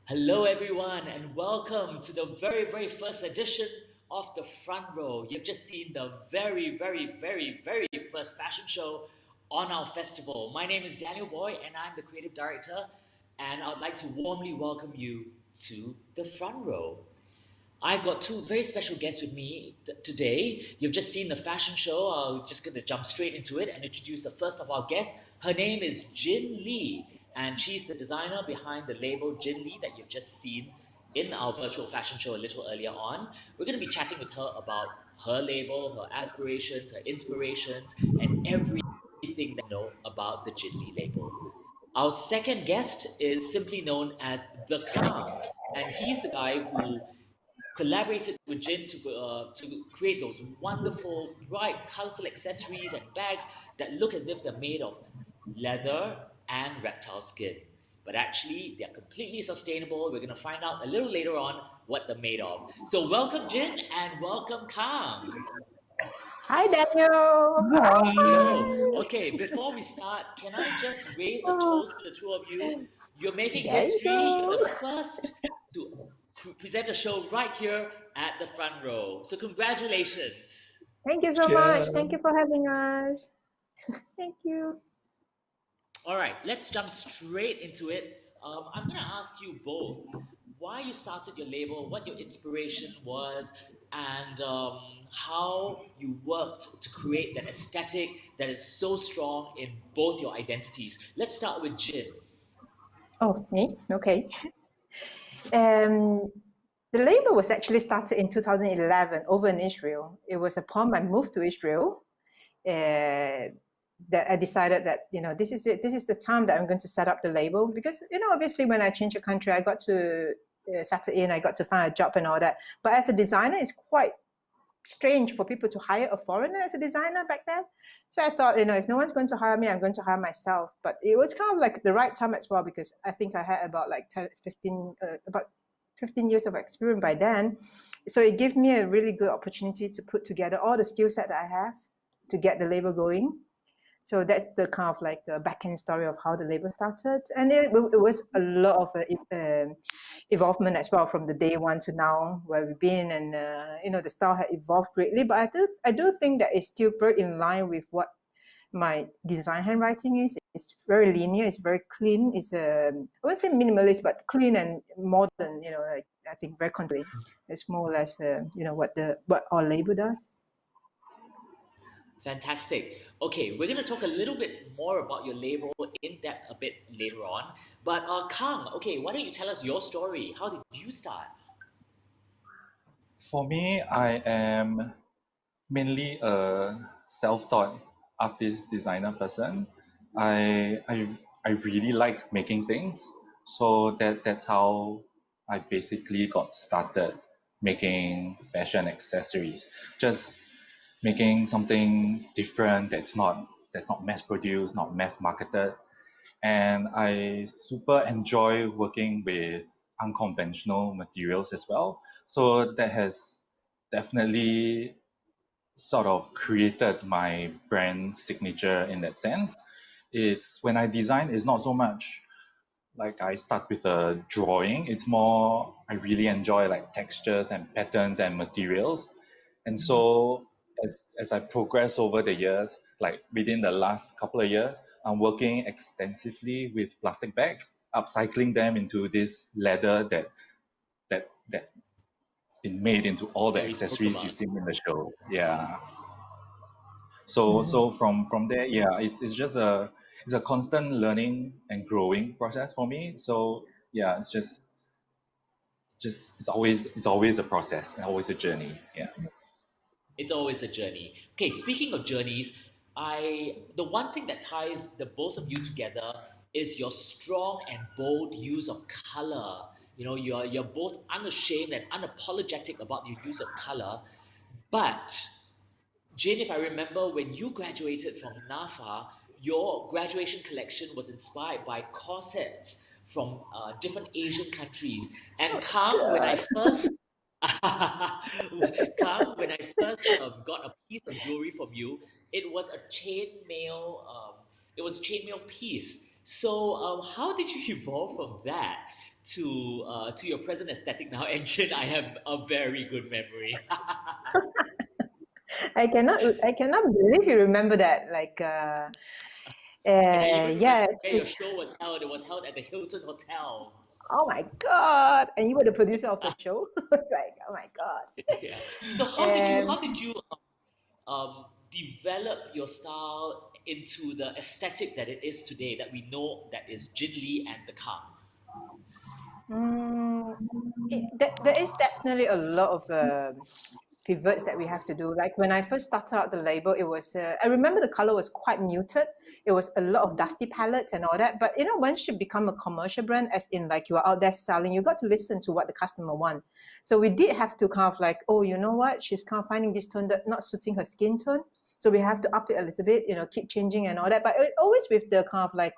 Hello, everyone, and welcome to the very first edition of The Front Row. You've just seen the very first fashion show on our festival. My name is Daniel Boy, and I'm the creative director, and I'd like to warmly welcome you to The Front Row. I've got two very special guests with me today. You've just seen the fashion show. I'm just going to jump straight into it and introduce the first of our guests. Her name is Jin Lee, and she's the designer behind the label Jin Lee that you've just seen in our virtual fashion show a little earlier on. We're going to be chatting with her about her label, her aspirations, her inspirations, and everything that you know about the Jin Lee label. Our second guest is simply known as TheKang, and he's the guy who collaborated with Jin to create those wonderful, bright, colorful accessories and bags that look as if they're made of leather and reptile skin. But actually, they're completely sustainable. We're going to find out a little later on what they're made of. So, welcome, Jin, and welcome, Kang. Hi, Daniel. Hello. Hi. Okay, before we start, can I just raise a Oh, toast to the two of you? You're making there you history. You're the go. first to present a show right here at the front row. So, congratulations. Thank you so much. Yeah. Thank you for having us. Thank you. All right, let's jump straight into it. I'm going to ask you both why you started your label, what your inspiration was, and how you worked to create that aesthetic that is so strong in both your identities. Let's start with Jin. Oh, me? Okay. Um, the label was actually started in 2011 over in Israel. It was upon my move to Israel that I decided that this is it. This is the time that I'm going to set up the label because obviously when I changed the country, I got to settle in. I got to find a job and all that. But as a designer, it's quite strange for people to hire a foreigner as a designer back then. So I thought, if no one's going to hire me, I'm going to hire myself. But it was kind of like the right time as well because I think I had about like 10, 15, about 15 years of experience by then. So it gave me a really good opportunity to put together all the skill set that I have to get the label going. So that's the kind of like the back end story of how the label started, and it was a lot of evolvement as well from the day one to now where we've been, and the style had evolved greatly. But I do think that it's still very in line with what my design handwriting is. It's very linear. It's very clean. It's I wouldn't say minimalist, but clean and modern. Like I think very constantly. It's more or less what our label does. Fantastic. Okay, we're going to talk a little bit more about your label in depth a bit later on. But Kang, okay, why don't you tell us your story? How did you start? For me, I am mainly a self-taught artist designer person. I really like making things, so that's how I basically got started making fashion accessories. Just making something different that's not mass produced, not mass marketed. And I super enjoy working with unconventional materials as well. So that has definitely sort of created my brand signature in that sense. It's when I design, it's not so much like I start with a drawing. It's more I really enjoy like textures and patterns and materials. And so as I progress over the years, like within the last couple of years, I'm working extensively with plastic bags, upcycling them into this leather that's been made into all the That we spoke accessories you've about. seen in the show. Yeah. So from there, yeah, it's just a constant learning and growing process for me. So yeah, it's just it's always a process and always a journey. Yeah. It's always a journey. Okay, speaking of journeys, the one thing that ties the both of you together is your strong and bold use of color. You know, you're both unashamed and unapologetic about your use of color. But Jane, if I remember, when you graduated from NAFA, your graduation collection was inspired by corsets from different Asian countries. And Kang, when I God. first Kang, when I first got a piece of jewelry from you, it was a chainmail. It was a chainmail piece. So, how did you evolve from that to your present aesthetic now, engine, I have a very good memory. I cannot believe you remember that. Like, And I even remember yeah. where your show was held. It was held at the Hilton Hotel. Oh my God! And you were the producer of the show. It's like, oh my God. Yeah. So how Um, did you develop your style into the aesthetic that it is today, that we know that is Jin Lee and the Kang? mm, there is definitely a lot of pivots that we have to do. Like when I first started out the label, it was I remember the color was quite muted. It was a lot of dusty palettes and all that. But you know, once you become a commercial brand, as in like you are out there selling, you got to listen to what the customer want. So we did have to kind of like, oh, you know what? She's kind of finding this tone that not suiting her skin tone. So we have to up it a little bit, you know, keep changing and all that. But always with the kind of like,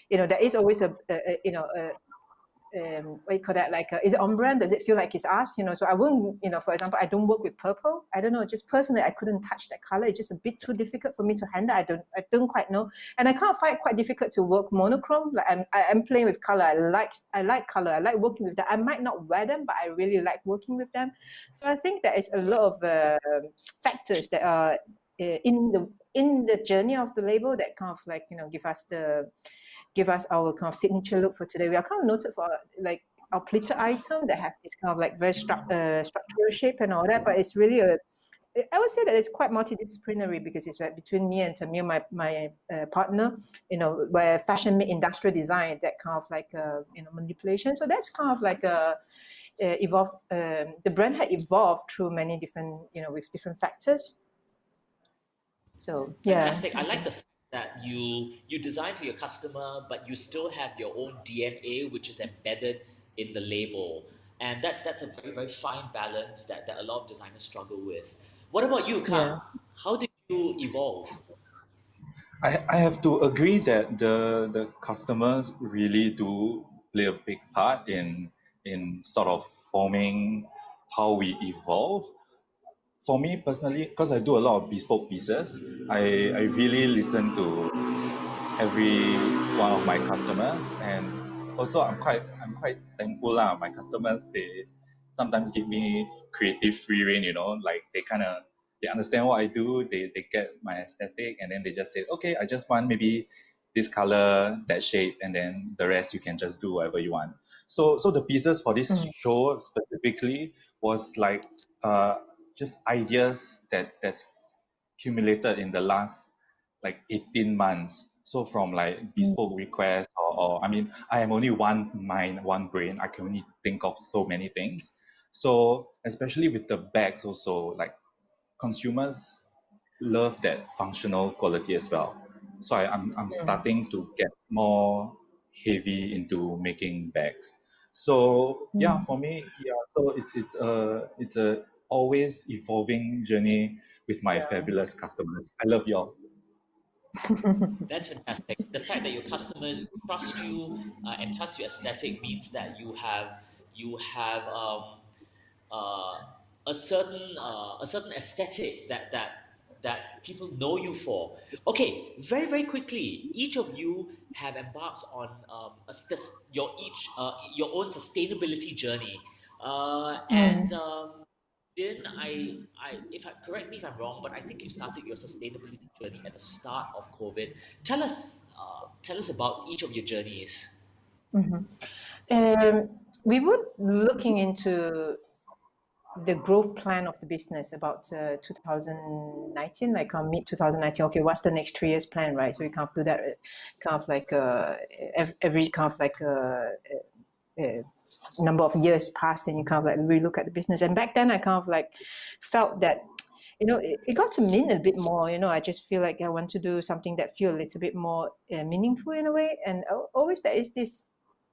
you know, there is always you know, what you call that, like is it on brand, does it feel like it's us, you know? So I wouldn't, you know, for example, I don't work with purple. I don't know, just personally I couldn't touch that color. It's just a bit too difficult for me to handle. I don't quite know. And I can't find it quite difficult to work monochrome. Like I'm playing with color. I like color. I like working with that. I might not wear them, but I really like working with them. So I think there is a lot of factors that are in the journey of the label that kind of like, you know, give us our kind of signature look for today. We are kind of noted for like our pleated item that have this kind of like very structural shape and all that, but it's really I would say that it's quite multidisciplinary because it's like between me and Tamir, my partner, you know, where fashion meet industrial design, that kind of like you know, manipulation. So that's kind of like evolve. The brand had evolved through many different, you know, with different factors. So yeah, Fantastic. I like the fact that you design for your customer, but you still have your own DNA, which is embedded in the label, and that's a very very fine balance that a lot of designers struggle with. What about you, Kang? yeah. How did you evolve? I have to agree that the customers really do play a big part in sort of forming how we evolve. For me personally, because I do a lot of bespoke pieces, I really listen to every one of my customers, and also I'm quite thankful lah. My customers, they sometimes give me creative free rein, you know, like they understand what I do, they get my aesthetic, and then they just say, okay, I just want maybe this color, that shape, and then the rest you can just do whatever you want. So the pieces for this Mm, show specifically was like uh just ideas that's accumulated in the last like 18 months. So from like mm, bespoke requests, or I mean, I am only one mind, one brain. I can only think of so many things. So especially with the bags also, like consumers love that functional quality as well. So I'm mm, starting to get more heavy into making bags. So yeah, mm, for me, yeah. So it's a always evolving journey with my yeah. fabulous customers. I love y'all. That's fantastic. The fact that your customers trust you and trust your aesthetic means that you have uh, a certain aesthetic that people know you for. Okay, very very quickly, each of you have embarked on your own sustainability journey, and Mm. Jin, if I correct me if I'm wrong, but I think you started your sustainability journey at the start of COVID. Tell us about each of your journeys. Mhm. We were looking into the growth plan of the business about 2019, like mid 2019. Okay, what's the next 3 years plan, right? So we kind of do that, kind of like every kind of like uh, number of years passed, and you kind of like really look at the business. And back then, I kind of like felt that, you know, it got to mean a bit more. You know, I just feel like I want to do something that feel a little bit more meaningful in a way. And always there is this,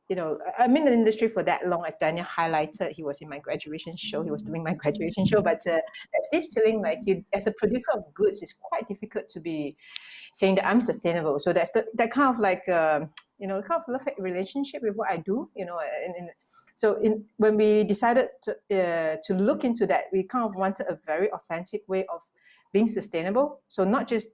you know, I'm in the industry for that long. As Daniel highlighted, he was in my graduation show. He was doing my graduation show. But there's this feeling like you, as a producer of goods, it's quite difficult to be saying that I'm sustainable. So that kind of like you know, kind of love-hate relationship with what I do. You know, and when we decided to look into that, we kind of wanted a very authentic way of being sustainable. So not just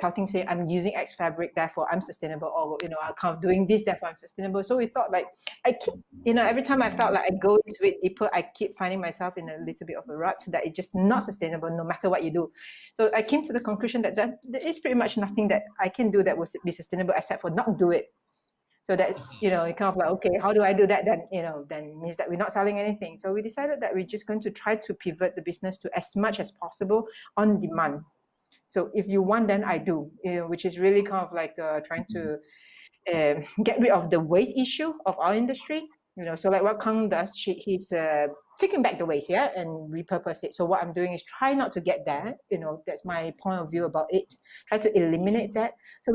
touting saying I'm using X fabric, therefore I'm sustainable, or I'm kind of doing this, therefore I'm sustainable. So we thought like I keep, every time I felt like I go into it deeper, I keep finding myself in a little bit of a rut that it's just not sustainable no matter what you do. So I came to the conclusion that there is pretty much nothing that I can do that will be sustainable except for not do it. So that, you kind of like, okay, how do I do that? Then, then means that we're not selling anything. So we decided that we're just going to try to pivot the business to as much as possible on demand. So if you want, then I do, which is really kind of like trying to get rid of the waste issue of our industry. So like what Kang does, he's taking back the waste, and repurpose it. So what I'm doing is try not to get there. That's my point of view about it. Try to eliminate that. So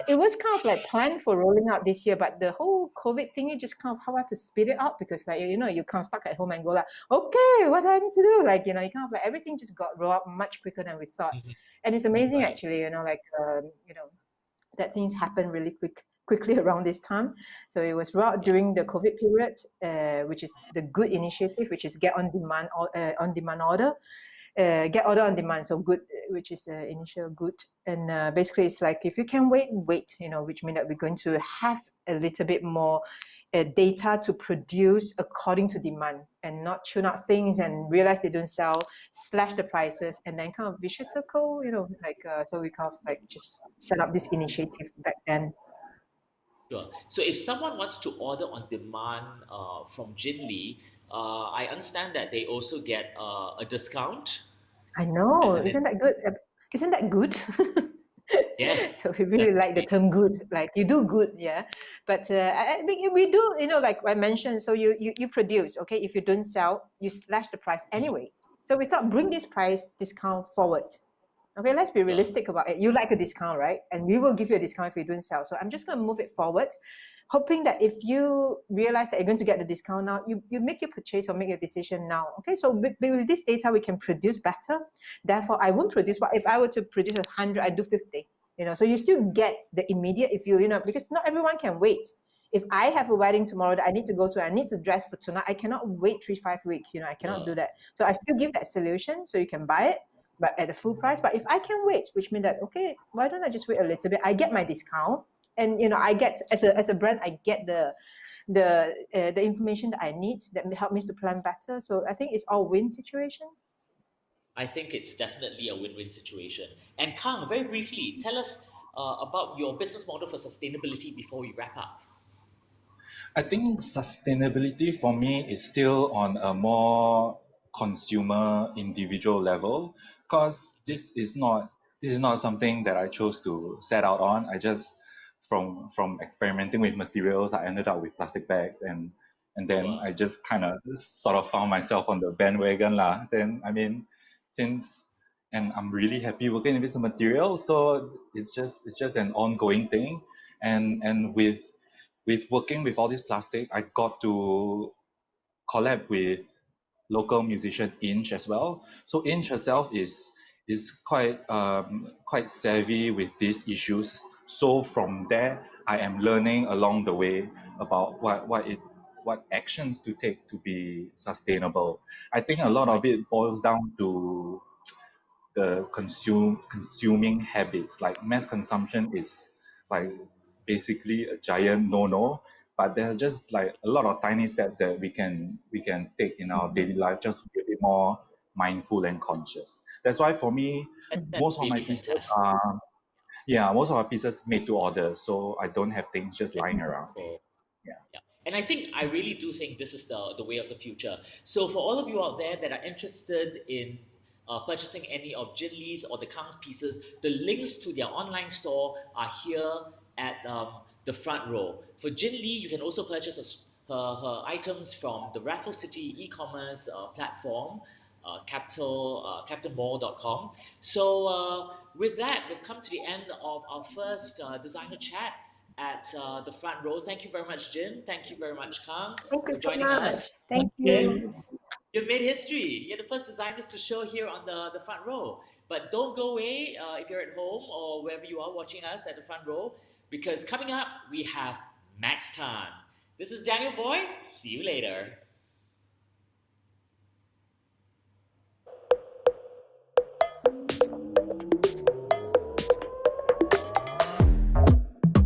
it was kind of like planned for rolling out this year, but the whole COVID thing, it just kind of how to speed it up because like you kind of stuck at home and go like, okay, what do I need to do? Like you kind of like everything just got rolled out much quicker than we thought, and it's amazing Right. actually. That things happen really quickly around this time. So it was rolled during the COVID period, which is the good initiative, which is get on demand or on demand order. Get order on demand, so good, which is initial good, and basically it's like if you can wait, which means that we're going to have a little bit more data to produce according to demand and not tune out things and realize they don't sell, slash the prices, and then kind of vicious circle, so we kind of like just set up this initiative back then. Sure. So if someone wants to order on demand from Jinli, I understand that they also get a discount, I know, isn't it? isn't that good? Isn't that good? Yes, So we really like the definitely. term good, like you do good, yeah. But I think we do, like I mentioned, so you produce, okay? If you don't sell, you slash the price Mhm. anyway. So we thought bring this price discount forward. Okay, let's be Sure. realistic about it. You like a discount, right? And we will give you a discount if you don't sell. So I'm just going to move it forward, hoping that if you realize that you're going to get the discount now, you make your purchase or make your decision now. Okay, so with this data, we can produce better. Therefore, I won't produce, but if I were to produce 100, I do 50. So you still get the immediate if because not everyone can wait. If I have a wedding tomorrow that I need to go to, I need to dress for tonight, I cannot wait 3-5 weeks. I cannot do that. So I still give that solution so you can buy it, but at a full price. But if I can wait, which means that, okay, why don't I just wait a little bit? I get my discount, and I get as a brand, I get the information that I need that help me to plan better. So I think it's all win situation. I think it's definitely a win-win situation. And Kang, very briefly, tell us about your business model for sustainability before we wrap up. I think sustainability for me is still on a more consumer individual level because this is not something that I chose to set out on. I just from experimenting with materials, I ended up with plastic bags and then Sure. I just kind of sort of found myself on the bandwagon lah. Then I mean, since and I'm really happy working with the material, so it's just an ongoing thing, and with working with all this plastic, I got to collab with local musician Inch as well. So Inch herself is quite savvy with these issues. So from there, I am learning along the way about what actions to take to be sustainable. I think a lot Right. of it boils down to the consuming habits. Like mass consumption is like basically a giant no-no, but there are just like a lot of tiny steps that we can take in our daily life just to be a bit more mindful and conscious. That's why for me, That's most of my really pieces fantastic. are most of my pieces made to order, so I don't have things just That's lying around. wonderful. Yeah. Yeah. And I really do think this is the way of the future. So for all of you out there that are interested in purchasing any of Jin Lee's or the Kang's pieces, the links to their online store are here at the front row. For Jin Lee, you can also purchase her items from the Raffles City e-commerce platform, capitalmall.com. So with that, we've come to the end of our first designer chat at the front row. Thank you very much, Jin. Thank you very much, Kang, Thank you for so joining much. us. Thank And you. you've made history. You're the first designers to show here on the front row. But don't go away if you're at home or wherever you are watching us at the front row, because coming up, we have Max Tan. This is Daniel Boy. See you later.